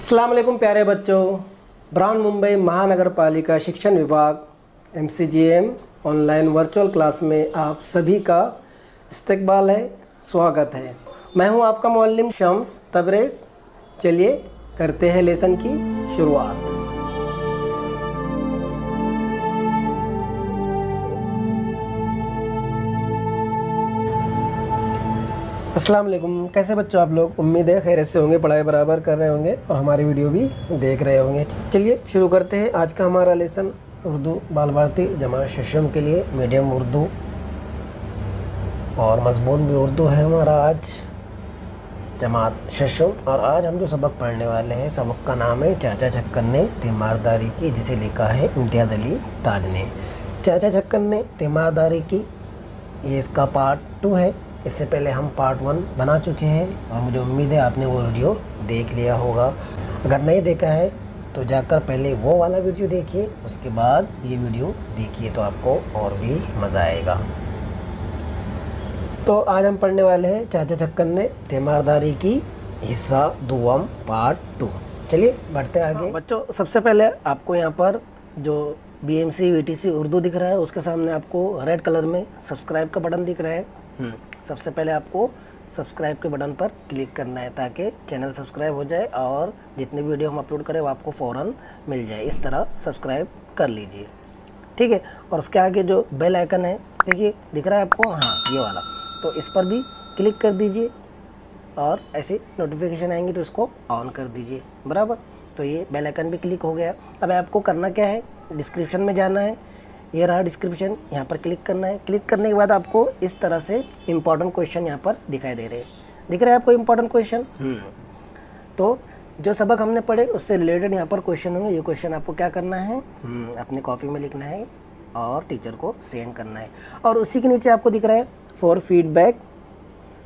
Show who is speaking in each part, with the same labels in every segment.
Speaker 1: अस्सलाम वालेकुम प्यारे बच्चों। ब्राउन मुंबई महानगर पालिका शिक्षण विभाग MCGM ऑनलाइन वर्चुअल क्लास में आप सभी का इस्तकबाल है, स्वागत है। मैं हूं आपका मुअल्लिम शम्स तबरेज़। चलिए करते हैं लेसन की शुरुआत। अस्सलाम वालेकुम, कैसे बच्चों आप लोग? उम्मीद है खैरियत से होंगे, पढ़ाई बराबर कर रहे होंगे और हमारी वीडियो भी देख रहे होंगे। चलिए शुरू करते हैं आज का हमारा लेसन। उर्दू बाल भारती जमा शशम के लिए मीडियम उर्दू और मज़मून भी उर्दू है हमारा आज, जमात शशम। और आज हम जो सबक पढ़ने वाले हैं, सबक का नाम है चाचा छक्कन ने तीमारदारी की, जिसे लिखा है इम्तियाज़ अली ताज ने। चाचा छक्कन ने तीमारदारी की, ये इसका पार्ट 2 है। इससे पहले हम पार्ट 1 बना चुके हैं और मुझे उम्मीद है आपने वो वीडियो देख लिया होगा। अगर नहीं देखा है तो जाकर पहले वो वाला वीडियो देखिए, उसके बाद ये वीडियो देखिए तो आपको और भी मज़ा आएगा। तो आज हम पढ़ने वाले हैं चाचा छक्कन ने तीमारदारी की हिस्सा दुआम पार्ट 2। चलिए बढ़ते आगे। बच्चों सबसे पहले आपको यहाँ पर जो BMC VTC उर्दू दिख रहा है, उसके सामने आपको रेड कलर में सब्सक्राइब का बटन दिख रहा है। सबसे पहले आपको सब्सक्राइब के बटन पर क्लिक करना है ताकि चैनल सब्सक्राइब हो जाए और जितनी वीडियो हम अपलोड करें वो आपको फ़ौरन मिल जाए। इस तरह सब्सक्राइब कर लीजिए, ठीक है। और उसके आगे जो बेल आइकन है, देखिए दिख रहा है आपको, हाँ ये वाला, तो इस पर भी क्लिक कर दीजिए और ऐसे नोटिफिकेशन आएंगी तो इसको ऑन कर दीजिए, बराबर। तो ये बेल आइकन भी क्लिक हो गया। अब आपको करना क्या है, डिस्क्रिप्शन में जाना है, ये रहा डिस्क्रिप्शन, यहाँ पर क्लिक करना है। क्लिक करने के बाद आपको इस तरह से इम्पॉर्टेंट क्वेश्चन यहाँ पर दिखाई दे रहे हैं। दिख रहा है आपको इम्पॉर्टेंट क्वेश्चन? तो जो सबक हमने पढ़े उससे रिलेटेड यहाँ पर क्वेश्चन होंगे। ये क्वेश्चन आपको क्या करना है, अपनी कॉपी में लिखना है और टीचर को सेंड करना है। और उसी के नीचे आपको दिख रहा है फॉर फीडबैक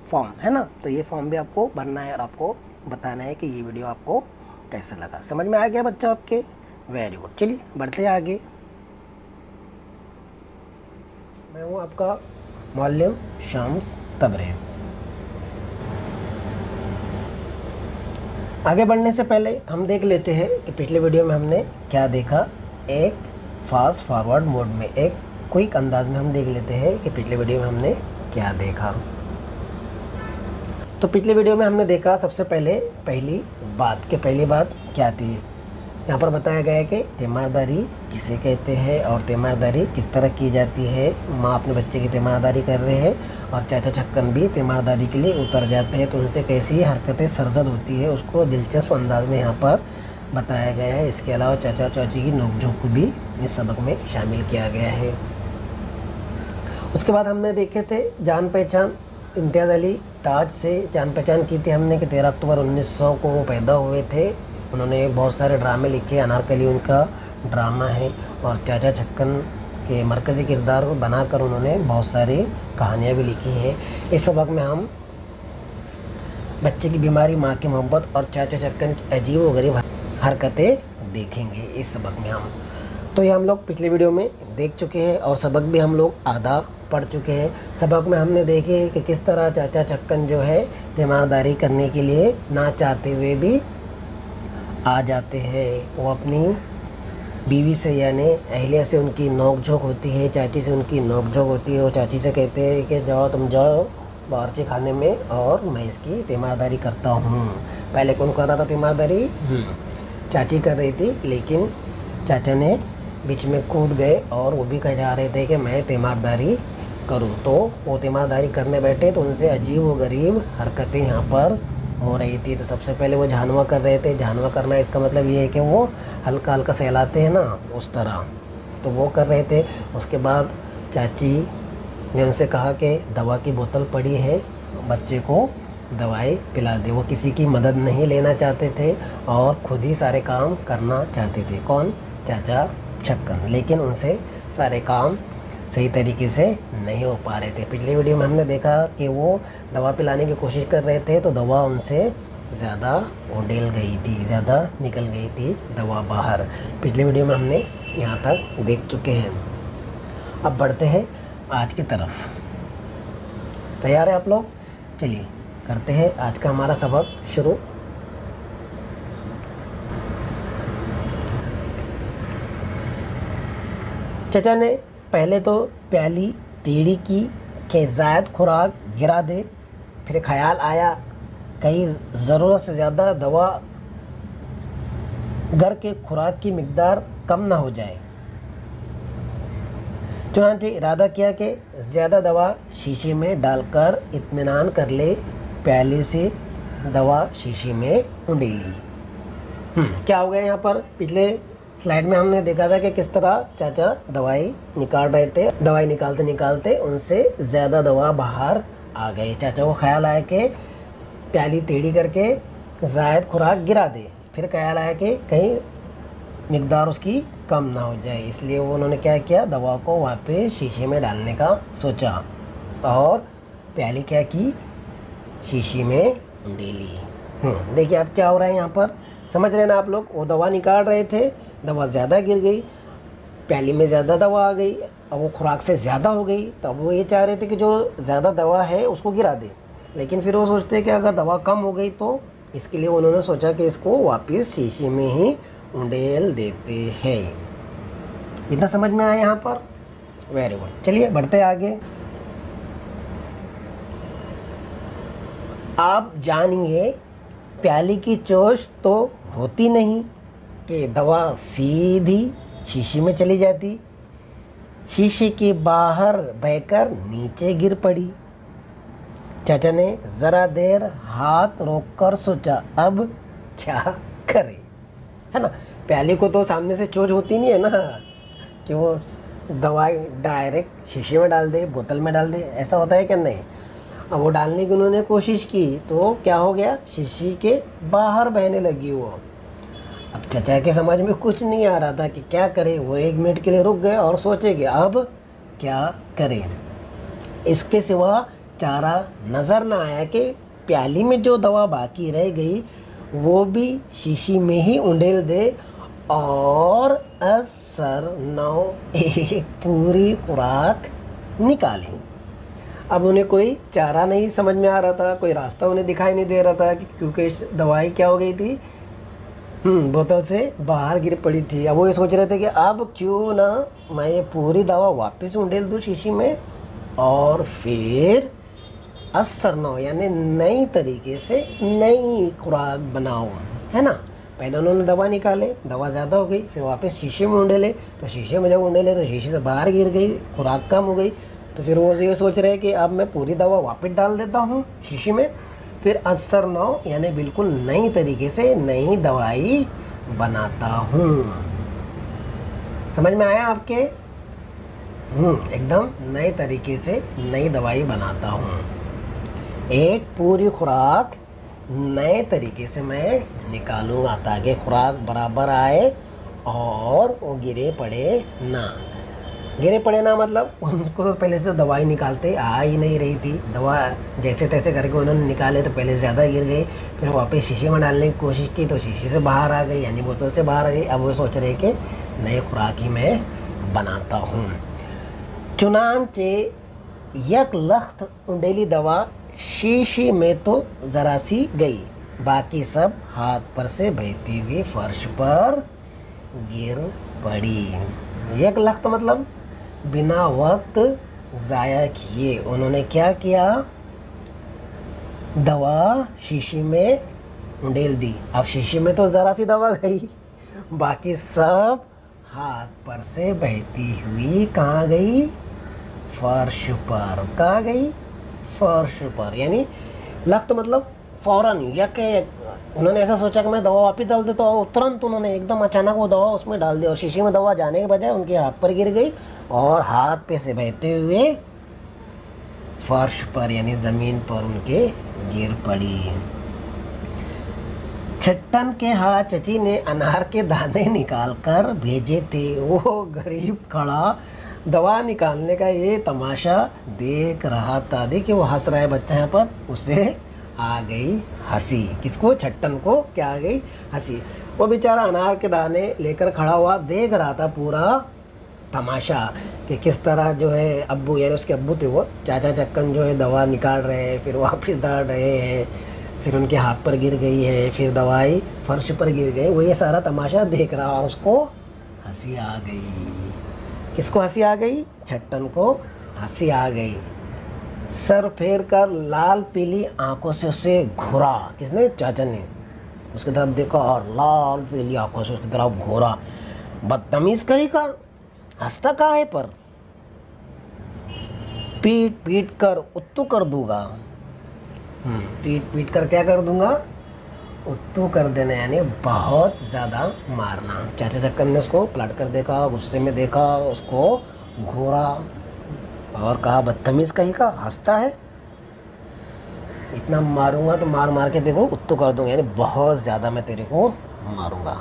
Speaker 1: फॉर्म, है ना। तो ये फॉर्म भी आपको भरना है और आपको बताना है कि ये वीडियो आपको कैसा लगा। समझ में आ गया बच्चा आपके? Very good. चलिए बढ़ते आगे। मैं हूँ आपका मुअल्लिम शम्स तबरेज़। आगे बढ़ने से पहले हम देख लेते हैं कि पिछले वीडियो में हमने क्या देखा। एक फास्ट फॉरवर्ड मोड में, एक क्विक अंदाज में हम देख लेते हैं कि पिछले वीडियो में हमने क्या देखा। तो पिछले वीडियो में हमने देखा सबसे पहले पहली बात क्या थी। यहाँ पर बताया गया है कि तीमारदारी किसे कहते हैं और तीमारदारी किस तरह की जाती है। माँ अपने बच्चे की तीमारदारी कर रहे हैं और चाचा छक्कन भी तीमारदारी के लिए उतर जाते हैं, तो उनसे कैसी हरकतें सरजद होती है उसको दिलचस्प अंदाज में यहाँ पर बताया गया है। इसके अलावा चाचा चाची की नोकझोंक को भी इस सबक में शामिल किया गया है। उसके बाद हमने देखे थे जान पहचान। इम्तियाज़ अली ताज से जान पहचान की थी हमने कि 13 अक्टूबर 1900 को वो पैदा हुए थे। उन्होंने बहुत सारे ड्रामे लिखे, अनारकली उनका ड्रामा है और चाचा छक्कन के मरकज़ी किरदार बनाकर उन्होंने बहुत सारी कहानियाँ भी लिखी है। इस सबक में हम बच्चे की बीमारी, माँ की मोहब्बत और चाचा छक्कन की अजीब व गरीब हरकतें देखेंगे इस सबक में हम। तो ये हम लोग पिछले वीडियो में देख चुके हैं और सबक भी हम लोग आधा पढ़ चुके हैं। सबक में हमने देखे कि किस तरह चाचा छक्कन जो है तीमारदारी करने के लिए ना चाहते हुए भी आ जाते हैं। वो अपनी बीवी से यानी अहलिया से उनकी नोकझोंक होती है, चाची से उनकी नोकझोंक होती है। वो चाची से कहते हैं कि जाओ तुम जाओ बावर्ची खाने में और मैं इसकी तीमारदारी करता हूँ। पहले कौन करता था तीमारदारी? चाची कर रही थी, लेकिन चाचा ने बीच में कूद गए और वो भी कह जा रहे थे कि मैं तीमारदारी करूँ। तो वो तीमारदारी करने बैठे तो उनसे अजीब व गरीब हरकतें यहाँ पर हो रही थी। तो सबसे पहले वो झानवा कर रहे थे। झानवा करना इसका मतलब ये है कि वो हल्का हल्का सहलाते हैं ना, उस तरह, तो वो कर रहे थे। उसके बाद चाची ने उनसे कहा कि दवा की बोतल पड़ी है, बच्चे को दवाई पिला दे। वो किसी की मदद नहीं लेना चाहते थे और खुद ही सारे काम करना चाहते थे। कौन? चाचा छक्कन। लेकिन उनसे सारे काम सही तरीके से नहीं हो पा रहे थे। पिछले वीडियो में हमने देखा कि वो दवा पिलाने की कोशिश कर रहे थे तो दवा उनसे ज़्यादा उड़ेल गई थी, ज़्यादा निकल गई थी दवा बाहर। पिछले वीडियो में हमने यहाँ तक देख चुके हैं। अब बढ़ते हैं आज की तरफ। तैयार है आप लोग? चलिए करते हैं आज का हमारा सबक शुरू। चचा ने पहले तो प्याली टेढ़ी की कि ज़ायद खुराक गिरा दे, फिर ख्याल आया कहीं ज़रूरत से ज़्यादा दवा घर के खुराक की मिकदार कम ना हो जाए। चुनांचे इरादा किया कि ज़्यादा दवा शीशी में डालकर इत्मीनान कर ले। प्याले से दवा शीशी में उंडेली। क्या हो गया यहाँ पर? पिछले स्लाइड में हमने देखा था कि किस तरह चाचा दवाई निकाल रहे थे। दवाई निकालते निकालते उनसे ज़्यादा दवा बाहर आ गई। चाचा को ख्याल आया कि प्याली टेढ़ी करके ज़ायद खुराक गिरा दे, फिर ख्याल आया कि कहीं मिकदार उसकी कम ना हो जाए, इसलिए वो उन्होंने क्या किया, दवा को वापस शीशे में डालने का सोचा और प्याली क्या की, शीशी में उंडेली। देखिए अब क्या हो रहा है यहाँ पर, समझ रहे ना आप लोग। वो दवा निकाल रहे थे, दवा ज़्यादा गिर गई, प्याली में ज़्यादा दवा आ गई, अब वो खुराक से ज़्यादा हो गई। तो अब वो ये चाह रहे थे कि जो ज़्यादा दवा है उसको गिरा दे, लेकिन फिर वो सोचते हैं कि अगर दवा कम हो गई तो इसके लिए उन्होंने सोचा कि इसको वापस शीशी में ही उंडेल देते हैं। इतना समझ में आया यहाँ पर? Very good. चलिए बढ़ते आगे। आप जानिए प्याली की चोट तो होती नहीं कि दवा सीधी शीशी में चली जाती, शीशे के बाहर बहकर नीचे गिर पड़ी। चाचा ने ज़रा देर हाथ रोककर सोचा अब क्या करे, है ना। प्याली को तो सामने से चोट होती नहीं है ना कि वो दवाई डायरेक्ट शीशे में डाल दे, बोतल में डाल दे, ऐसा होता है क्या? नहीं। अब वो डालने की उन्होंने कोशिश की तो क्या हो गया, शीशी के बाहर बहने लगी वो। अब चाचा के समझ में कुछ नहीं आ रहा था कि क्या करे। वो 1 मिनट के लिए रुक गए और सोचे कि अब क्या करें। इसके सिवा चारा नज़र ना आया कि प्याली में जो दवा बाकी रह गई वो भी शीशी में ही उंडेल दे और असर नौ एक पूरी खुराक निकालें। अब उन्हें कोई चारा नहीं समझ में आ रहा था, कोई रास्ता उन्हें दिखाई नहीं दे रहा था क्योंकि दवाई क्या हो गई थी, बोतल से बाहर गिर पड़ी थी। अब वो ये सोच रहे थे कि अब क्यों ना मैं ये पूरी दवा वापस उंडेल दूँ शीशी में और फिर असर नौ यानी नई तरीके से नई खुराक बनाऊँ, है ना। पहले उन्होंने दवा निकाले, दवा ज़्यादा हो गई, फिर वापस शीशे में उंडेले, तो शीशे में जब उंडेले तो शीशे से बाहर गिर गई, खुराक कम हो गई। तो फिर वो ये सोच रहे कि अब मैं पूरी दवा वापस डाल देता हूँ शीशे में, फिर असर नौ यानी बिल्कुल नई तरीके से नई दवाई बनाता हूँ। समझ में आया आपके? एकदम नए तरीके से नई दवाई बनाता हूँ। एक पूरी खुराक नए तरीके से मैं निकालूंगा ताकि खुराक बराबर आए और वो गिरे पड़े ना। गिरे पड़े ना मतलब उनको तो पहले से दवाई निकालते आ ही नहीं रही थी, दवा जैसे तैसे करके उन्होंने निकाले तो पहले ज़्यादा गिर गई, फिर वापस शीशे में डालने की कोशिश की तो शीशे से बाहर आ गई यानी बोतल से बाहर आ गई। अब वो सोच रहे कि नए खुराक ही मैं बनाता हूँ। चुनांचे यक लख्त उंडेली दवा शीशी में तो ज़रा सी गई, बाकी सब हाथ पर से बहती हुई फर्श पर गिर पड़ी। एक लख्त मतलब बिना वक्त ज़ाया किए उन्होंने क्या किया, दवा शीशी में उंडेल दी। अब शीशी में तो ज़रा सी दवा गई, बाकी सब हाथ पर से बहती हुई कहाँ गई, फर्श पर। कहाँ गई, फर्श पर। यानी लख्त मतलब फ़ौरन, या कि उन्होंने ऐसा सोचा कि मैं दवा वापस डाल देता हूँ, तुरंत उन्होंने एकदम अचानक वो दवा उसमें डाल दी और शीशी में दवा जाने के बजाय उनके हाथ पर गिर गई और हाथ पे से बहते हुए फर्श पर यानी ज़मीन पर उनके गिर पड़ी। छट्टन के हाथ चची ने अनार के दाने निकाल कर भेजे थे। वो गरीब खड़ा दवा निकालने का ये तमाशा देख रहा था। देखिए वो हंस रहा है बच्चा यहाँ पर, उसे आ गई हंसी। किसको, छट्टन को क्या आ गई, हंसी। वो बेचारा अनार के दाने लेकर खड़ा हुआ देख रहा था पूरा तमाशा कि किस तरह जो है अब्बू यानी उसके अब्बू थे वो चाचा चक्कन जो है दवा निकाल रहे हैं, फिर वापस डाल रहे हैं, फिर उनके हाथ पर गिर गई है, फिर दवाई फर्श पर गिर गई। वो ये सारा तमाशा देख रहा और उसको हंसी आ गई। किसको हंसी आ गई? छट्टन को हंसी आ गई। सर फेर कर लाल पीली आंखों से उसे घूरा। किसने? चाचा ने उसकी तरफ देखा और लाल पीली आंखों से उसकी तरफ घूरा। बदतमीज कहीं का, हंसता कहाँ है पर? पीट पीट कर उत्तू कर दूंगा। पीट पीट कर क्या कर दूंगा? उत्तू कर देना, यानी बहुत ज़्यादा मारना। चाचा चक्कर ने उसको पलट कर देखा, गुस्से में देखा, उसको घूरा और कहा बदतमीज़ कहीं का, हंसता है, इतना मारूंगा तो मार मार के देखो उत्तू कर दूंगा, यानी बहुत ज़्यादा मैं तेरे को मारूंगा।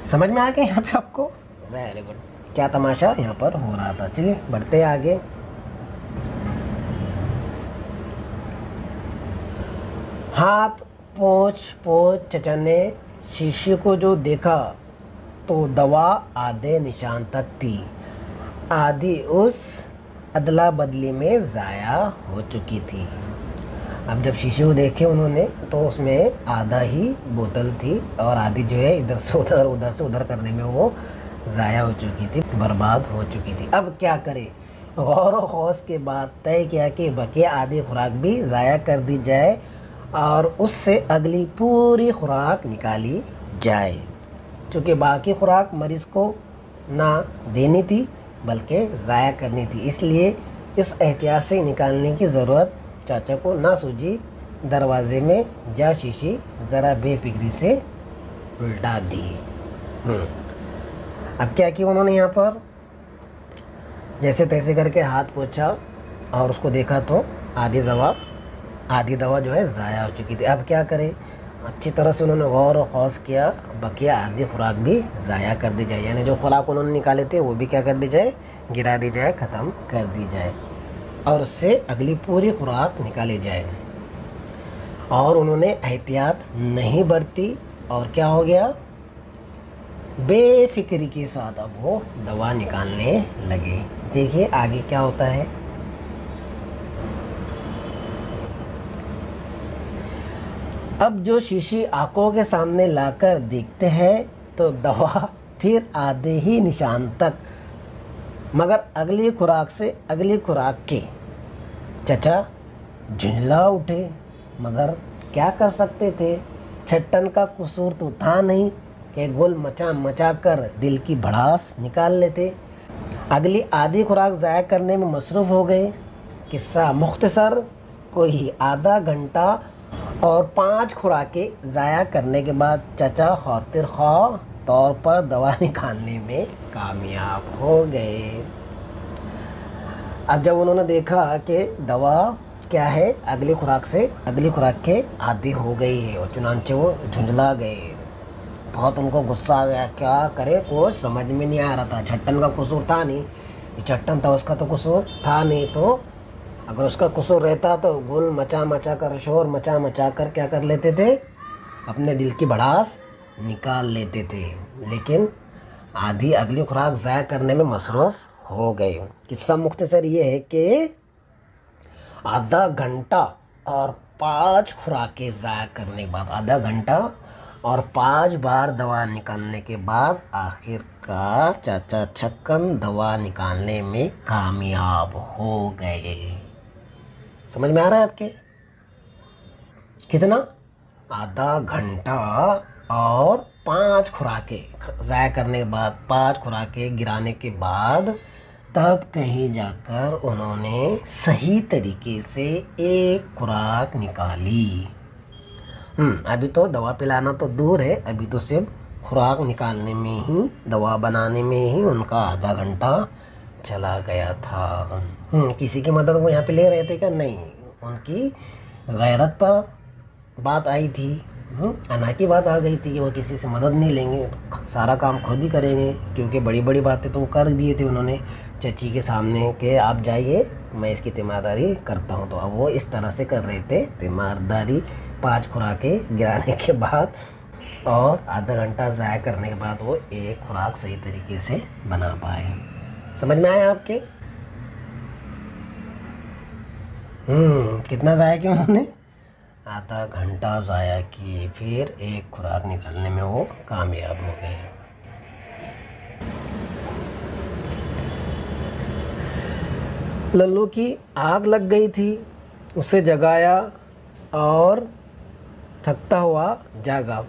Speaker 1: समझ में आ गया यहाँ पे आपको? Very good. क्या तमाशा यहाँ पर हो रहा था। चलिए बढ़ते आगे। हाथ पोंछ पोंछ चचा ने शीशे को जो देखा तो दवा आधे निशान तक थी, आधी उस अदला बदली में ज़ाया हो चुकी थी। अब जब शीशे को देखे उन्होंने तो उसमें आधा ही बोतल थी और आधी जो है इधर से उधर करने में वो ज़ाया हो चुकी थी, बर्बाद हो चुकी थी। अब क्या करे? गौर व खौस के बाद तय किया कि बकिया आधी खुराक भी ज़ाया कर दी जाए और उससे अगली पूरी खुराक निकाली जाए। क्योंकि बाकी खुराक मरीज़ को ना देनी थी बल्कि ज़ाया करनी थी, इसलिए इस एहतियात से निकालने की ज़रूरत चाचा को ना सूझी। दरवाजे में जा शीशी ज़रा बेफिक्री से उल्टा दी। अब क्या किया उन्होंने यहाँ पर? जैसे तैसे करके हाथ पोंछा और उसको देखा तो आधी दवा जो है ज़ाया हो चुकी थी। अब क्या करें? अच्छी तरह से उन्होंने गौर और खौस किया, बकिया आधी खुराक भी ज़ाया कर दी जाए, यानी जो खुराक उन्होंने निकाले थे वो भी क्या कर दी जाए? गिरा दी जाए, ख़त्म कर दी जाए और उससे अगली पूरी खुराक निकाली जाए। और उन्होंने एहतियात नहीं बरती और क्या हो गया? बेफिक्री के साथ अब वो दवा निकालने लगे। देखिए आगे क्या होता है। अब जो शीशी आंखों के सामने लाकर देखते हैं तो दवा फिर आधे ही निशान तक, मगर अगली खुराक से अगली खुराक के। चचा झुंझला उठे, मगर क्या कर सकते थे? छट्टन का कसूर तो था नहीं कि गोल मचा मचा कर दिल की भड़ास निकाल लेते। अगली आधी खुराक ज़ाया करने में मसरूफ़ हो गए। किस्सा मुख्तसर, कोई आधा घंटा और 5 खुराकें ज़ाया करने के बाद चाचा खातिर ख्वाह तौर पर दवा निकालने में कामयाब हो गए। अब जब उन्होंने देखा कि दवा क्या है, अगली खुराक से अगली खुराक के आदी हो गई है और चुनांचे वो झुंझला गए। बहुत उनको गुस्सा आ गया, क्या करे कुछ समझ में नहीं आ रहा था। छट्टन का कसूर था नहीं, ये छट्टन था, उसका तो कसूर था नहीं। तो अगर उसका कसूर रहता तो गुल मचा मचा कर, शोर मचा मचा कर क्या कर लेते थे? अपने दिल की भड़ास निकाल लेते थे। लेकिन आधी अगली खुराक ज़ाया करने में मसरूफ़ हो गए। किस्सा मुख्तसर ये है कि आधा घंटा और 5 खुराकें ज़ाया करने के बाद, आधा घंटा और 5 बार दवा निकालने के बाद आखिरकार चाचा छक्कन दवा निकालने में कामयाब हो गए। समझ में आ रहा है आपके? कितना? आधा घंटा और 5 खुराकें ज़ाया करने के बाद, 5 खुराकें गिराने के बाद तब कहीं जाकर उन्होंने सही तरीके से एक खुराक निकाली। अभी तो दवा पिलाना तो दूर है, अभी तो सिर्फ खुराक निकालने में ही, दवा बनाने में ही उनका आधा घंटा चला गया था। किसी की मदद वो यहाँ पे ले रहे थे क्या? नहीं, उनकी गैरत पर बात आई थी, अना की बात आ गई थी कि वो किसी से मदद नहीं लेंगे, तो सारा काम खुद ही करेंगे। क्योंकि बड़ी बड़ी बातें तो वो कर दिए थे उन्होंने चची के सामने कि आप जाइए, मैं इसकी तीमारदारी करता हूँ। तो अब वो इस तरह से कर रहे थे तीमारदारी, 5 खुराकें गिराने के बाद और आधा घंटा ज़ाया करने के बाद वो एक खुराक सही तरीके से बना पाए। समझ में आया आपके? कितना ज़ाया किया उन्होंने? आधा घंटा ज़ाया किए, फिर एक खुराक निकालने में वो कामयाब हो गए। लल्लू की आग लग गई थी, उसे जगाया और थकता हुआ जागा।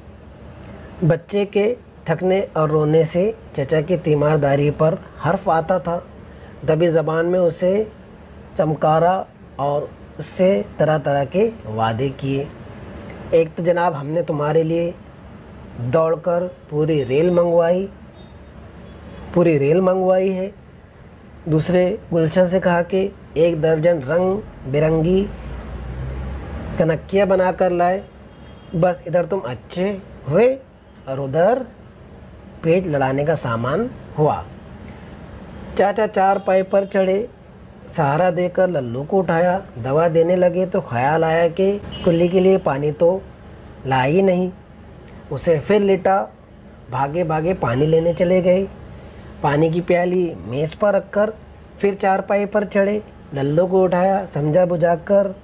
Speaker 1: बच्चे के थकने और रोने से चचा की तीमारदारी पर हर्फ आता था। दबी ज़बान में उसे चमकारा और उससे तरह तरह के वादे किए। एक तो जनाब हमने तुम्हारे लिए दौड़कर पूरी रेल मंगवाई है। दूसरे गुलशन से कहा कि 1 दर्जन रंग बिरंगी कनक्कियाँ बना कर लाए। बस इधर तुम अच्छे हुए और उधर पेट लड़ाने का सामान हुआ। चाचा 4 पाए पर चढ़े, सहारा देकर लल्लू को उठाया। दवा देने लगे तो ख्याल आया कि कुल्ली के लिए पानी तो ला ही नहीं। उसे फिर लिटा, भागे भागे पानी लेने चले गए। पानी की प्याली मेज़ पर रखकर फिर 4 पाए पर चढ़े, लल्लू को उठाया, समझा बुझाकर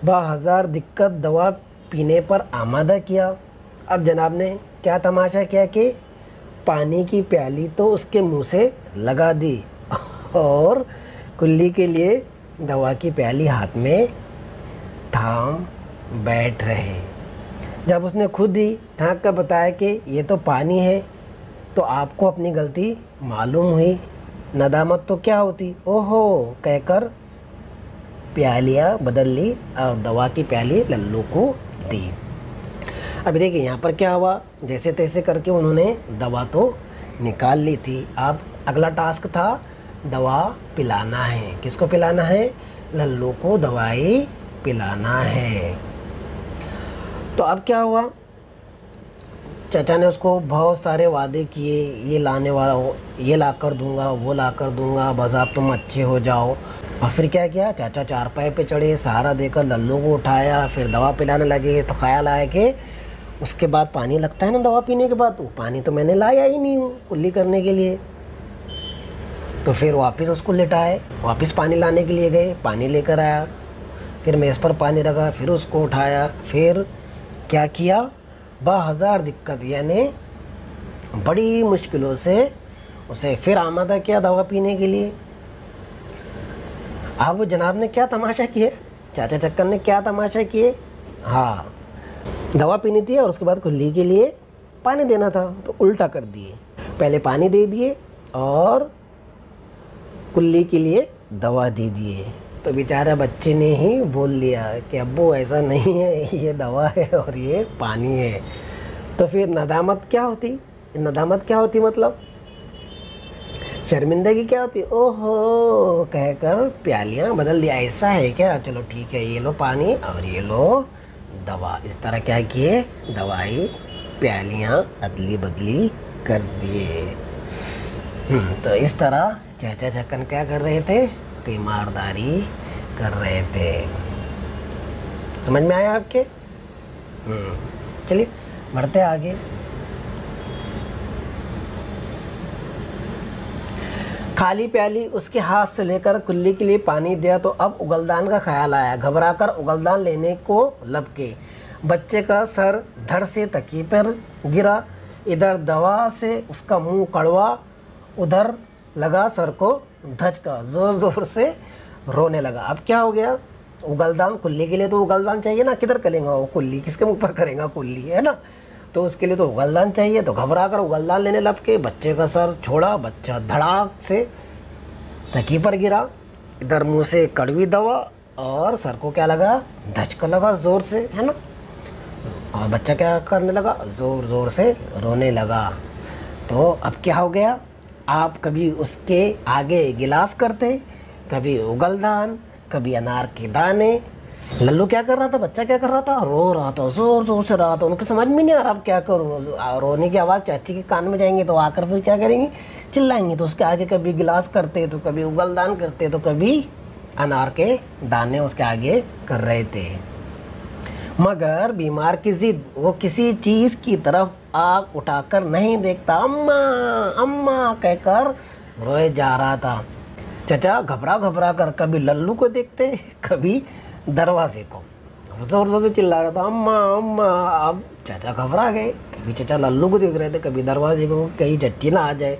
Speaker 1: बाहज़ार दिक्कत दवा पीने पर आमादा किया। अब जनाब ने क्या तमाशा किया कि पानी की प्याली तो उसके मुंह से लगा दी और कुल्ली के लिए दवा की प्याली हाथ में थाम बैठ रहे। जब उसने खुद ही ठाक कर बताया कि ये तो पानी है, तो आपको अपनी गलती मालूम हुई। नदामत तो क्या होती, ओहो कहकर प्यालियाँ बदल ली और दवा की प्याली लल्लू को दी। अभी देखिए यहाँ पर क्या हुआ, जैसे तैसे करके उन्होंने दवा तो निकाल ली थी। अब अगला टास्क था दवा पिलाना है। किसको पिलाना है? लल्लू को दवाई पिलाना है। तो अब क्या हुआ, चाचा ने उसको बहुत सारे वादे किए, ये लाने वाला हो, ये ला कर दूँगा, वो ला कर दूँगा, बस आप तुम अच्छे हो जाओ। और फिर क्या किया, चाचा 4 पाए पे चढ़े, सहारा देकर लल्लू को उठाया, फिर दवा पिलाने लगे। तो ख्याल आया कि उसके बाद पानी लगता है ना दवा पीने के बाद, वो पानी तो मैंने लाया ही नहीं हूँ कुल्ली करने के लिए। तो फिर वापस उसको लिटाए, वापस पानी लाने के लिए गए, पानी लेकर आया, फिर मेज़ पर पानी रखा, फिर उसको उठाया, फिर क्या किया, बाहज़ार दिक्कत यानी बड़ी मुश्किलों से उसे फिर आमादा किया दवा पीने के लिए। अब जनाब ने क्या तमाशा किया, चाचा चक्कर ने क्या तमाशा किए, हाँ दवा पीनी थी और उसके बाद कुल्ली के लिए पानी देना था, तो उल्टा कर दिए। पहले पानी दे दिए और कुल्ली के लिए दवा दे दिए। तो बेचारा बच्चे ने ही बोल दिया कि अब्बू ऐसा नहीं है, ये दवा है और ये पानी है। तो फिर नदामत क्या होती, मतलब शर्मिंदगी क्या होती, ओहो कहकर प्यालियाँ बदल दिया। ऐसा है क्या, चलो ठीक है, ये लो पानी और ये लो दवा। इस तरह क्या किए, दवाई प्यालियाँ अदली बदली कर दिए। तो इस तरह चाचा छक्कन क्या कर रहे थे, तीमारदारी कर रहे थे। समझ में आया आपके? चलिए बढ़ते आगे। खाली प्याली उसके हाथ से लेकर कुल्ली के लिए पानी दिया तो अब उगलदान का ख्याल आया। घबराकर उगलदान लेने को लपके। बच्चे का सर धड़ से तकिए पर गिरा। इधर दवा से उसका मुंह कड़वा, उधर लगा सर को धचका, ज़ोर ज़ोर से रोने लगा। अब क्या हो गया, उगलदान कुल्ली के लिए तो उगलदान चाहिए ना, किधर करेंगे वो कुल्ली, किसके मुँह पर करेगा कुल्ली, है ना। तो उसके लिए तो उगलदान चाहिए। तो घबरा कर उगलदान लेने लग के बच्चे का सर छोड़ा, बच्चा धड़ाक से तकिए पर गिरा। इधर मुंह से कड़वी दवा और सर को क्या लगा, धचका लगा ज़ोर से, है ना। और बच्चा क्या करने लगा, ज़ोर ज़ोर से रोने लगा। तो अब क्या हो गया, आप कभी उसके आगे गिलास करते, कभी उगलदान, कभी अनार के दाने। लल्लू क्या कर रहा था, बच्चा क्या कर रहा था, रो रहा था, जोर जोर से रहा था। उनको समझ में नहीं आ रहा अब क्या करूँ। रोने की आवाज़ चाची के कान में जाएंगे तो आकर फिर क्या करेंगे, चिल्लाएंगे। तो उसके आगे कभी गिलास करते, तो कभी उगलदान करते, तो कभी अनार के दाने उसके आगे कर रहे थे। मगर बीमार की जिद, वो किसी चीज़ की तरफ आँख उठाकर नहीं देखता। अम्मा अम्मा कहकर रोए जा रहा था। चचा घबरा घबरा कर कभी लल्लू को देखते, कभी दरवाजे को, जोर जोर से चिल्ला रहा था, अम्मा अम्मा। अब चाचा घबरा गए, कभी चाचा लल्लू को देख रहे थे, कभी दरवाजे को, कहीं चच्ची ना आ जाए।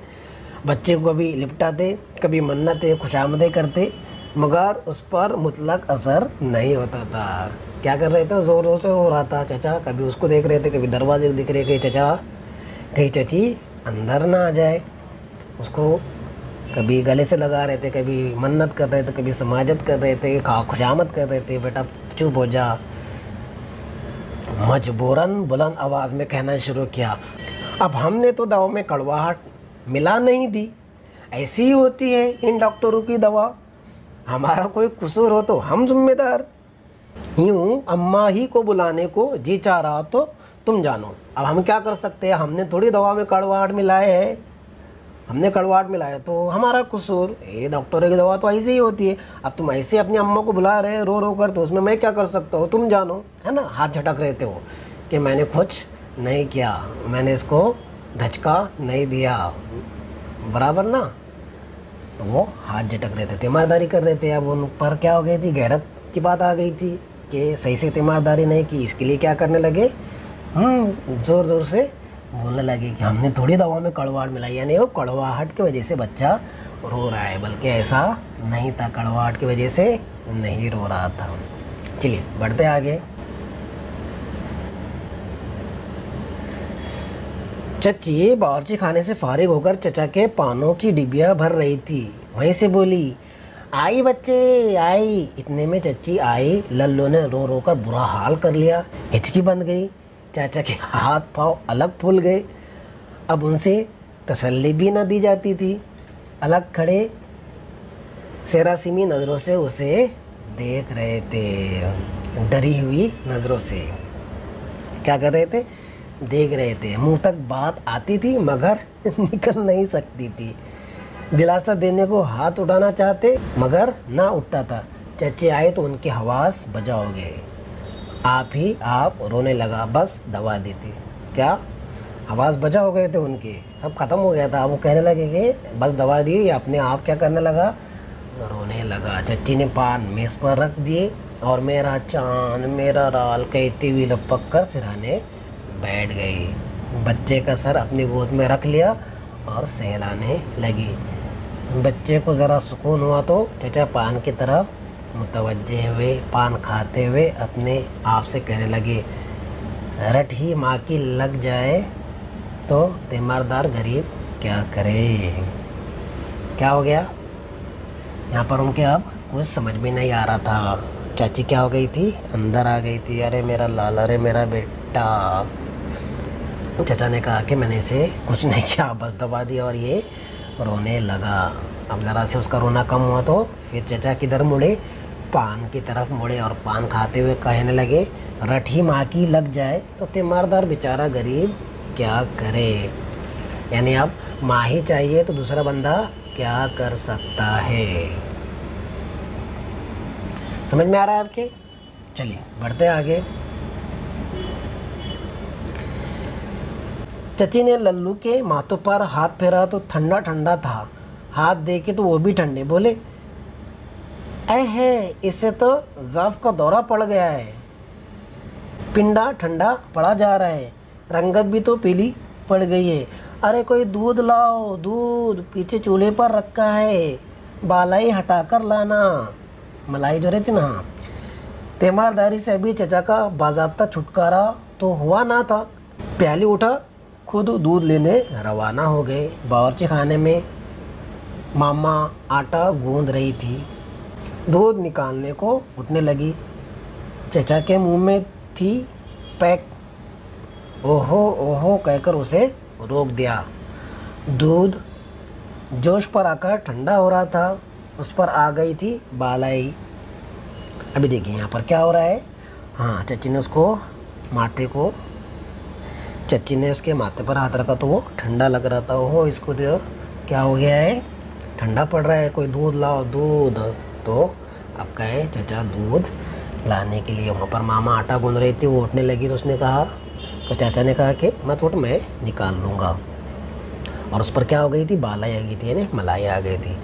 Speaker 1: बच्चे को कभी लिपटाते, कभी मन्नतें खुशामदें करते, मगर उस पर मुतलक असर नहीं होता था। क्या कर रहे थे, ज़ोर ज़ोर से रो रहा था चचा। कभी उसको देख रहे थे, कभी दरवाजे को दिख रहे, कहीं चचा कहीं चची अंदर ना आ जाए। उसको कभी गले से लगा रहे थे, कभी मन्नत कर रहे थे, कभी समाजत कर रहे थे, खुशामद कर रहे थे, बेटा चुप हो जा। मजबूरन बुलंद आवाज़ में कहना शुरू किया, अब हमने तो दवा में कड़वाहट मिला नहीं दी, ऐसी ही होती है इन डॉक्टरों की दवा, हमारा कोई कसूर हो तो हम जिम्मेदार। यूँ अम्मा ही को बुलाने को जी चाह रहा तो तुम जानो, अब हम क्या कर सकते हैं, हमने थोड़ी दवा में कड़वाहट मिलाए है, हमने कड़वाहट मिलाया तो हमारा कसूर, ये डॉक्टरों की दवा तो ऐसे ही होती है। अब तुम ऐसे अपनी अम्मा को बुला रहे रो रो कर, तो उसमें मैं क्या कर सकता हूँ, तुम जानो, है ना। हाथ झटक रहे थे वो कि मैंने कुछ नहीं किया, मैंने इसको धचका नहीं दिया, बराबर ना। तो वो हाथ झटक रहे थे, तीमारदारी कर रहे थे। अब उन पर क्या हो गई थी, गैरत की बात आ गई थी कि सही से तीमारदारी नहीं की। इसके लिए क्या करने लगे, ज़ोर ज़ोर से बोलने लगे कि हमने थोड़ी दवा में कड़वाहट मिलाई, यानी वो कड़वाहट की वजह से बच्चा रो रहा है, बल्कि ऐसा नहीं था, कड़वाहट की वजह से नहीं रो रहा था। चलिए बढ़ते आगे। चच्ची बावर्ची खाने से फारिग होकर चचा के पानों की डिबिया भर रही थी, वहीं से बोली, आई बच्चे आई। इतने में चच्ची आई, लल्लू ने रो रो कर बुरा हाल कर लिया, हिचकी बंद गई, चाचा के हाथ पांव अलग फूल गए। अब उनसे तसल्ली भी न दी जाती थी। अलग खड़े सेरासीमी नज़रों से उसे देख रहे थे, डरी हुई नज़रों से। क्या कर रहे थे, देख रहे थे। मुंह तक बात आती थी मगर निकल नहीं सकती थी। दिलासा देने को हाथ उठाना चाहते मगर ना उठता था। चचे आए तो उनके हवास बजा हो गए। आप रोने लगा, बस दवा दी थी। क्या आवाज़ बजा हो गए थे उनके, सब ख़त्म हो गया था। वो कहने लगे कि बस दवा दी, या अपने आप क्या करने लगा, रोने लगा। चच्ची ने पान मेज़ पर रख दिए और मेरा चांद मेरा राल कहती हुई लपक कर सिरहाने बैठ गई। बच्चे का सर अपनी गोद में रख लिया और सहलाने लगी। बच्चे को ज़रा सुकून हुआ तो चचा पान की तरफ मुतवज्जे हुए, पान खाते हुए अपने आप से कहने लगे, रट ही माँ की लग जाए तो तीमारदार गरीब क्या करे। क्या हो गया यहाँ पर उनके, अब कुछ समझ में नहीं आ रहा था। चाची क्या हो गई थी, अंदर आ गई थी। अरे मेरा लाल, अरे मेरा बेटा। चाचा ने कहा कि मैंने इसे कुछ नहीं किया, बस दबा दिया, और ये रोने लगा। अब ज़रा से उसका रोना कम हुआ तो फिर चाचा किधर मुड़े, पान की तरफ मुड़े और पान खाते हुए कहने लगे, रट ही माँ की लग जाए तो तीमारदार बेचारा गरीब क्या करे। यानी अब माँ ही चाहिए तो दूसरा बंदा क्या कर सकता है। समझ में आ रहा है आपके। चलिए बढ़ते आगे। चची ने लल्लू के माथों पर हाथ फेरा तो ठंडा ठंडा था, हाथ देखे तो वो भी ठंडे। बोले, है इससे तो ज़ाफ का दौरा पड़ गया है, पिंडा ठंडा पड़ा जा रहा है, रंगत भी तो पीली पड़ गई है। अरे कोई दूध लाओ, दूध पीछे चूल्हे पर रखा है, बालाई हटाकर लाना। मलाई जो रहती ना, तीमारदारी से अभी चचा का बाज़ाब्ता छुटकारा तो हुआ ना था। प्याली उठा, खुद दूध लेने रवाना हो गए। बावर्ची खाने में मामा आटा गूंद रही थी, दूध निकालने को उठने लगी। चचा के मुंह में थी पैक। ओहो ओहो कहकर उसे रोक दिया। दूध जोश पर आकर ठंडा हो रहा था, उस पर आ गई थी बालाई। अभी देखिए यहाँ पर क्या हो रहा है। हाँ, चच्ची ने उसको माथे को, चच्ची ने उसके माथे पर हाथ रखा तो वो ठंडा लग रहा था। ओहो, इसको जो क्या हो गया है, ठंडा पड़ रहा है, कोई दूध लाओ दूध। तो अब कहे चचा दूध लाने के लिए। वहाँ पर मामा आटा गूंद रही थी, वो उठने लगी तो उसने कहा, तो चाचा ने कहा कि मत उठ, मैं निकाल लूँगा। और उस पर क्या हो गई थी, बालाई आ गई थी, यानी मलाई आ गई थी।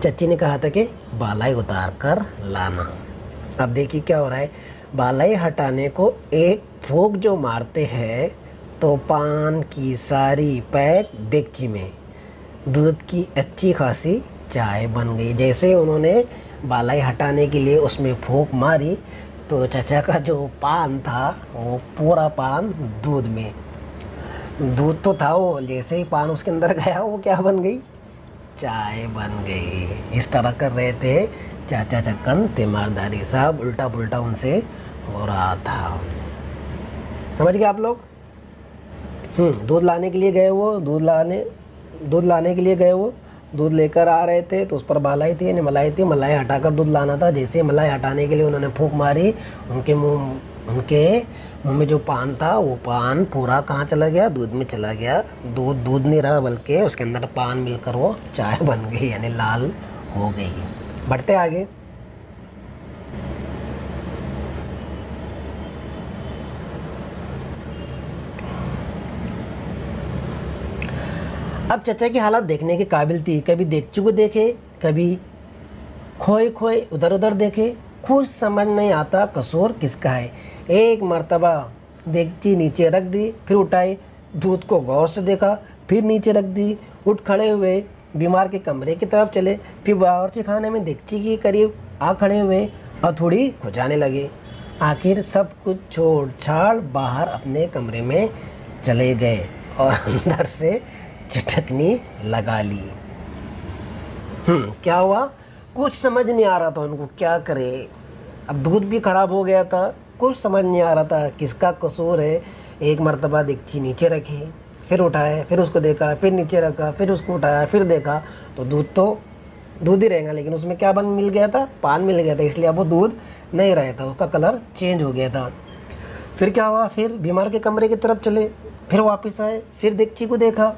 Speaker 1: चच्ची ने कहा था कि बालाई उतार कर लाना। अब देखिए क्या हो रहा है, बालाई हटाने को एक फूंक जो मारते हैं तो पान की सारी पैक डेगची में दूध की अच्छी खासी चाय बन गई। जैसे उन्होंने बालाई हटाने के लिए उसमें फूंक मारी तो चाचा का जो पान था वो पूरा पान दूध में, दूध तो था वो, जैसे ही पान उसके अंदर गया वो क्या बन गई, चाय बन गई। इस तरह कर रहे थे चाचा चक्कन तीमारदारी साहब, उल्टा पुल्टा उनसे हो रहा था। समझ गए आप लोग? दूध लाने के लिए गए वो, दूध लाने के लिए गए वो, दूध लेकर आ रहे थे तो उस पर बालाई थी यानी मलाई थी, मलाई हटाकर दूध लाना था। जैसे मलाई हटाने के लिए उन्होंने फूंक मारी, उनके मुंह में जो पान था वो पान पूरा कहाँ चला गया, दूध में चला गया। दूध नहीं रहा बल्कि उसके अंदर पान मिलकर वो चाय बन गई यानी लाल हो गई। बढ़ते आगे। अब चचा की हालत देखने के काबिल थी। कभी देगची को देखे, कभी खोए खोए उधर उधर देखे, कुछ समझ नहीं आता कसूर किसका है। एक मर्तबा देगची नीचे रख दी, फिर उठाई, दूध को गौर से देखा, फिर नीचे रख दी, उठ खड़े हुए बीमार के कमरे की तरफ चले, फिर बावर्ची खाने में देगची के करीब आ खड़े हुए और थोड़ी खुजाने लगे। आखिर सब कुछ छोड़ छाड़ बाहर अपने कमरे में चले गए और अंदर से चटकनी लगा ली। क्या हुआ, कुछ समझ नहीं आ रहा था उनको, क्या करे। अब दूध भी ख़राब हो गया था, कुछ समझ नहीं आ रहा था किसका कसूर है। एक मर्तबा देगची नीचे रखी, फिर उठाया, फिर उसको देखा, फिर नीचे रखा, फिर उसको उठाया, फिर देखा तो दूध ही रहेगा, लेकिन उसमें क्या मिल गया था, पान मिल गया था, इसलिए अब वो दूध नहीं रहा था, उसका कलर चेंज हो गया था। फिर क्या हुआ, फिर बीमार के कमरे की तरफ चले, फिर वापस आए, फिर देगची को देखा,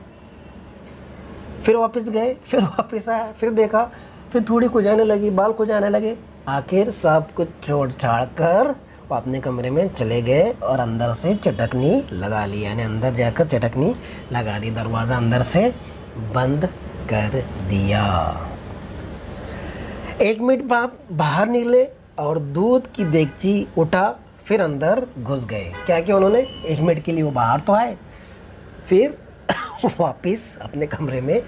Speaker 1: फिर वापस गए, फिर वापस आया, फिर देखा, फिर थोड़ी खुजाने लगी, बाल खुजाने लगे। आखिर सब कुछ छोड़ छाड़ कर वो अपने कमरे में चले गए और अंदर से चटकनी लगा ली, यानी अंदर जाकर चटकनी लगा दी, दरवाज़ा अंदर से बंद कर दिया। 1 मिनट बाद बाहर निकले और दूध की देगची उठा, फिर अंदर घुस गए। क्या किया उन्होंने, 1 मिनट के लिए वो बाहर तो आए, फिर वापिस अपने कमरे में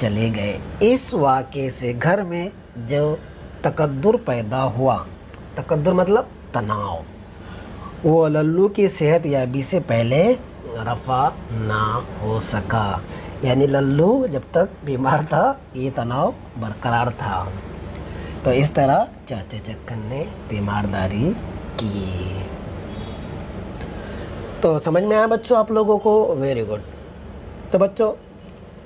Speaker 1: चले गए। इस वाक़े से घर में जो तकद्दुर पैदा हुआ, तकद्दुर मतलब तनाव, वो लल्लू की सेहत याबी से पहले रफ़ा ना हो सका, यानी लल्लू जब तक बीमार था ये तनाव बरकरार था। तो इस तरह चाचा चक्कन ने तीमारदारी की। तो समझ में आया बच्चों आप लोगों को? Very good. तो बच्चों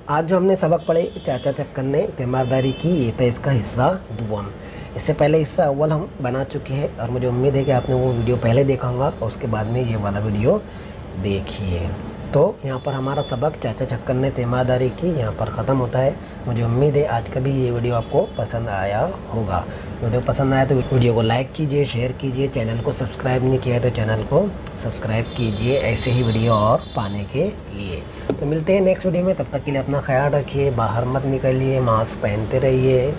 Speaker 1: आज जो हमने सबक पढ़े चाचा चक्कन ने तीमारदारी की, ये था इसका हिस्सा दुआम। इससे पहले हिस्सा अव्वल हम बना चुके हैं और मुझे उम्मीद है कि आपने वो वीडियो पहले देखा होगा और उसके बाद में ये वाला वीडियो देखिए। तो यहाँ पर हमारा सबक चाचा चक्कन ने तीमारदारी की यहाँ पर ख़त्म होता है। मुझे उम्मीद है आज का भी ये वीडियो आपको पसंद आया होगा। वीडियो पसंद आया तो वीडियो को लाइक कीजिए, शेयर कीजिए, चैनल को सब्सक्राइब नहीं किया है तो चैनल को सब्सक्राइब कीजिए ऐसे ही वीडियो और पाने के लिए। तो मिलते हैं नेक्स्ट वीडियो में, तब तक के लिए अपना ख्याल रखिए, बाहर मत निकलिए, मास्क पहनते रहिए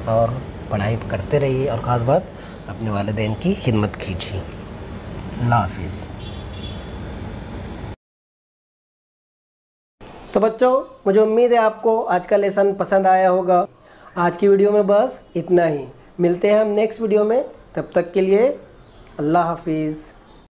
Speaker 1: और पढ़ाई करते रहिए और ख़ास बात अपने वालिदैन की खिदमत कीजिए। अल्लाह हाफिज़। तो बच्चों मुझे उम्मीद है आपको आज का लेसन पसंद आया होगा। आज की वीडियो में बस इतना ही। मिलते हैं हम नेक्स्ट वीडियो में, तब तक के लिए अल्लाह हाफिज़।